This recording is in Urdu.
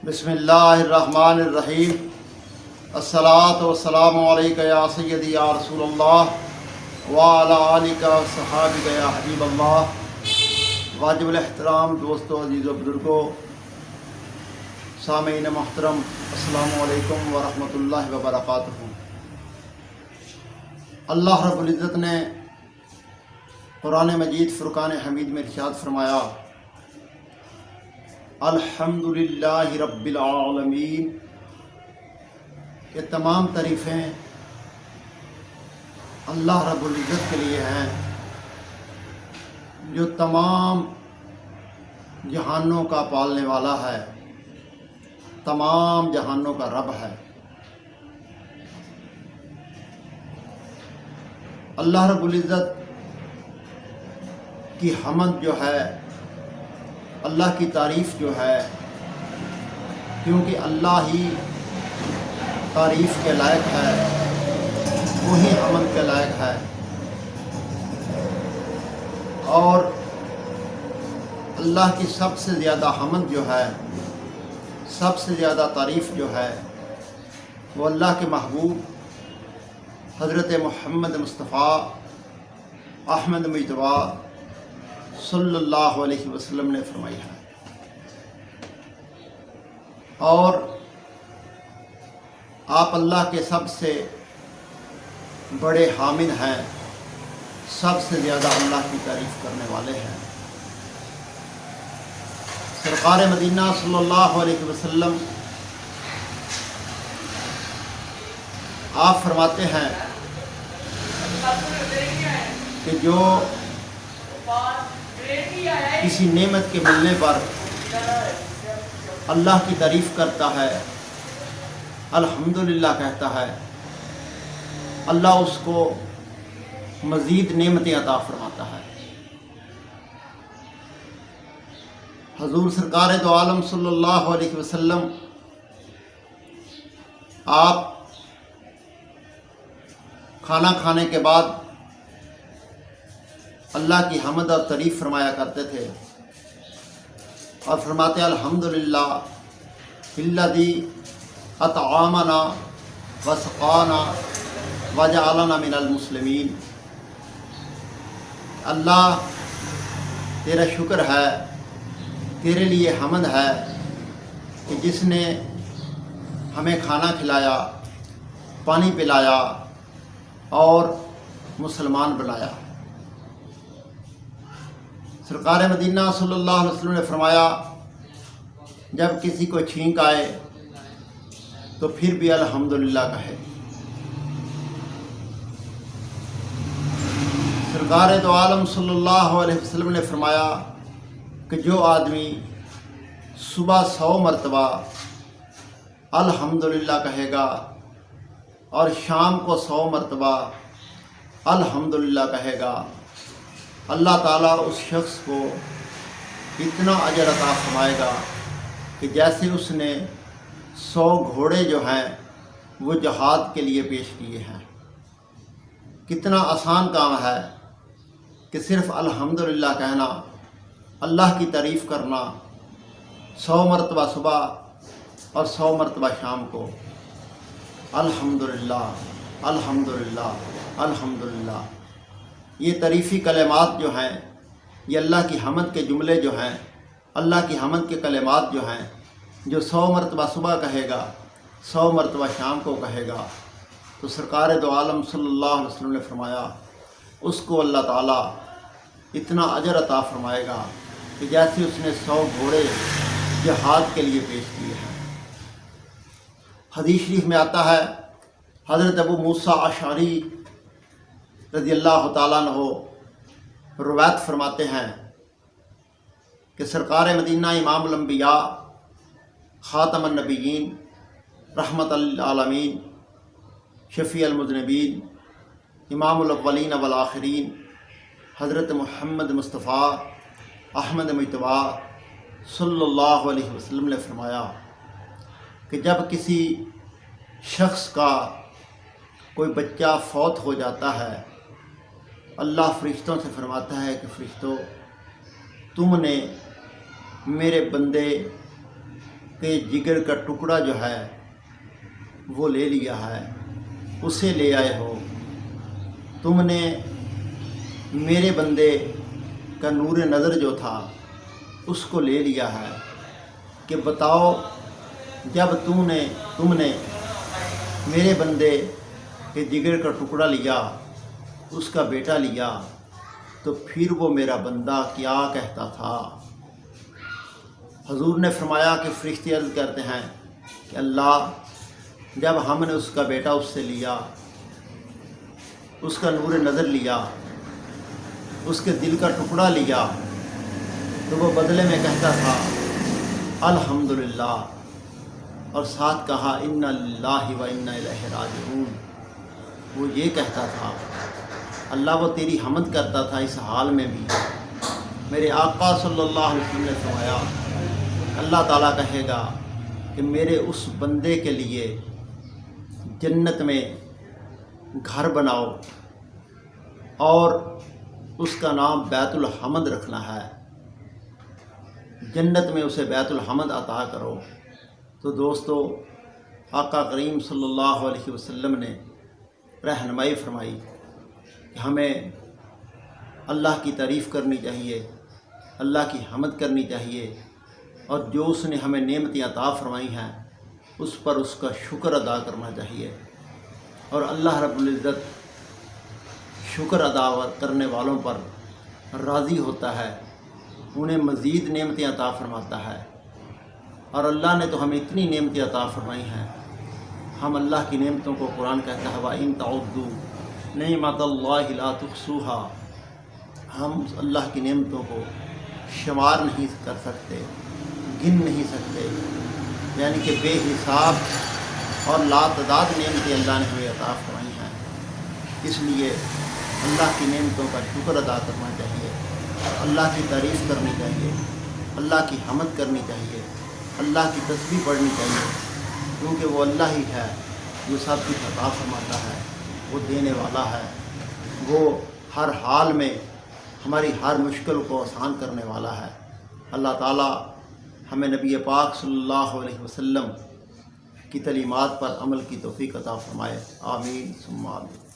بسم اللہ الرحمن الرحیم۔ الصلاۃ والسلام علیکہ یا سیدی یا رسول اللہ وعلی آلک وصحابک یا حبیب اللہ۔ واجب الاحترام دوستو، عزیز و بزرگوں، سامعین محترم، السلام علیکم ورحمۃ اللہ وبرکاتہ۔ اللہ رب العزت نے قرآن مجید فرقان حمید میں ارشاد فرمایا، الحمدللہ رب العالمین، یہ تمام تعریفیں اللہ رب العزت کے لیے ہیں جو تمام جہانوں کا پالنے والا ہے، تمام جہانوں کا رب ہے۔ اللہ رب العزت کی حمد جو ہے، اللہ کی تعریف جو ہے، کیونکہ اللہ ہی تعریف کے لائق ہے، وہی حمد کے لائق ہے، اور اللہ کی سب سے زیادہ حمد جو ہے، سب سے زیادہ تعریف جو ہے، وہ اللہ کے محبوب حضرت محمد مصطفیٰ احمد مجتبیٰ صلی اللہ علیہ وسلم نے فرمائی ہے، اور آپ اللہ کے سب سے بڑے حامد ہیں، سب سے زیادہ اللہ کی تعریف کرنے والے ہیں۔ سرکار مدینہ صلی اللہ علیہ وسلم آپ فرماتے ہیں کہ جو کسی نعمت کے ملنے پر اللہ کی تعریف کرتا ہے، الحمدللہ کہتا ہے، اللہ اس کو مزید نعمتیں عطا فرماتا ہے۔ حضور سرکار دو عالم صلی اللہ علیہ وسلم آپ کھانا کھانے کے بعد اللہ کی حمد اور تعریف فرمایا کرتے تھے، اور فرماتے الحمدللہ الذی اطعمنا وسقانا وجعلنا من المسلمین۔ اللہ تیرا شکر ہے، تیرے لیے حمد ہے کہ جس نے ہمیں کھانا کھلایا، پانی پلایا اور مسلمان بنایا۔ سرکار مدینہ صلی اللہ علیہ وسلم نے فرمایا، جب کسی کو چھینک آئے تو پھر بھی الحمدللہ کہے۔ سرکار دو عالم صلی اللہ علیہ وسلم نے فرمایا کہ جو آدمی صبح 100 مرتبہ الحمدللہ کہے گا اور شام کو 100 مرتبہ الحمدللہ کہے گا، اللہ تعالیٰ اس شخص کو اتنا اجر عطا فرمائے گا کہ جیسے اس نے 100 گھوڑے جو ہیں وہ جہاد کے لیے پیش کیے ہیں۔ کتنا آسان کام ہے کہ صرف الحمدللہ کہنا، اللہ کی تعریف کرنا 100 مرتبہ صبح اور 100 مرتبہ شام کو، الحمدللہ الحمدللہ الحمدللہ۔ یہ تعریفی کلمات جو ہیں، یہ اللہ کی حمد کے جملے جو ہیں، اللہ کی حمد کے کلمات جو ہیں، جو 100 مرتبہ صبح کہے گا، 100 مرتبہ شام کو کہے گا، تو سرکار دو عالم صلی اللہ علیہ وسلم نے فرمایا اس کو اللہ تعالیٰ اتنا اجر عطا فرمائے گا کہ جیسے اس نے 100 گھوڑے جہاد کے لیے پیش کیے ہیں۔ حدیث شریف میں آتا ہے، حضرت ابو موسیٰ اشعری رضی اللہ تعالیٰ عنہ روایت فرماتے ہیں کہ سرکار مدینہ امام الانبیاء خاتم النبیین رحمت للعالمین شفیع المذنبین امام الاولین والآخرین حضرت محمد مصطفیٰ احمد مجتبیٰ صلی اللہ علیہ وسلم نے فرمایا کہ جب کسی شخص کا کوئی بچہ فوت ہو جاتا ہے، اللہ فرشتوں سے فرماتا ہے کہ فرشتوں، تم نے میرے بندے کہ جگر کا ٹکڑا جو ہے وہ لے لیا ہے، اسے لے آئے ہو، تم نے میرے بندے کا نور نظر جو تھا اس کو لے لیا ہے، کہ بتاؤ جب تم نے میرے بندے کے جگر کا ٹکڑا لیا، اس کا بیٹا لیا، تو پھر وہ میرا بندہ کیا کہتا تھا؟ حضور نے فرمایا کہ فرشتے عرض کرتے ہیں کہ اللہ، جب ہم نے اس کا بیٹا اس سے لیا، اس کا نور نظر لیا، اس کے دل کا ٹکڑا لیا، تو وہ بدلے میں کہتا تھا الحمدللہ، اور ساتھ کہا انا للہ و انا الیہ راجعون۔ وہ یہ کہتا تھا، اللہ وہ تیری حمد کرتا تھا اس حال میں بھی۔ میرے آقا صلی اللہ علیہ وسلم نے فرمایا، اللہ تعالیٰ کہے گا کہ میرے اس بندے کے لیے جنت میں گھر بناؤ اور اس کا نام بیت الحمد رکھنا ہے، جنت میں اسے بیت الحمد عطا کرو۔ تو دوستو، آقا کریم صلی اللہ علیہ وسلم نے رہنمائی فرمائی کہ ہمیں اللہ کی تعریف کرنی چاہیے، اللہ کی حمد کرنی چاہیے، اور جو اس نے ہمیں نعمتیں عطا فرمائی ہیں اس پر اس کا شکر ادا کرنا چاہیے۔ اور اللہ رب العزت شکر ادا کرنے والوں پر راضی ہوتا ہے، انہیں مزید نعمتیں عطا فرماتا ہے۔ اور اللہ نے تو ہمیں اتنی نعمتیں عطا فرمائی ہیں، ہم اللہ کی نعمتوں کو قرآن کہتا ہے وَإِن تَعُدُّوا نِعْمَتَ اللَّهِ لَا تُحْصُوهَا، ہم اللہ کی نعمتوں کو شمار نہیں کر سکتے، گن نہیں سکتے، یعنی کہ بے حساب اور لاتعداد نعمتیں اللہ نے ہمیں عطا فرمائی ہیں۔ اس لیے اللہ کی نعمتوں کا شکر ادا کرنا چاہیے، اللہ کی تعریف کرنی چاہیے، اللہ کی حمد کرنی چاہیے، اللہ کی تسبیح پڑھنی چاہیے، کیونکہ وہ اللہ ہی ہے جو سب کچھ عطا فرماتا ہے، وہ دینے والا ہے، وہ ہر حال میں ہماری ہر مشکل کو آسان کرنے والا ہے۔ اللہ تعالیٰ ہمیں نبی پاک صلی اللہ علیہ وسلم کی تعلیمات پر عمل کی توفیق عطا فرمائے، آمین ثم آمین۔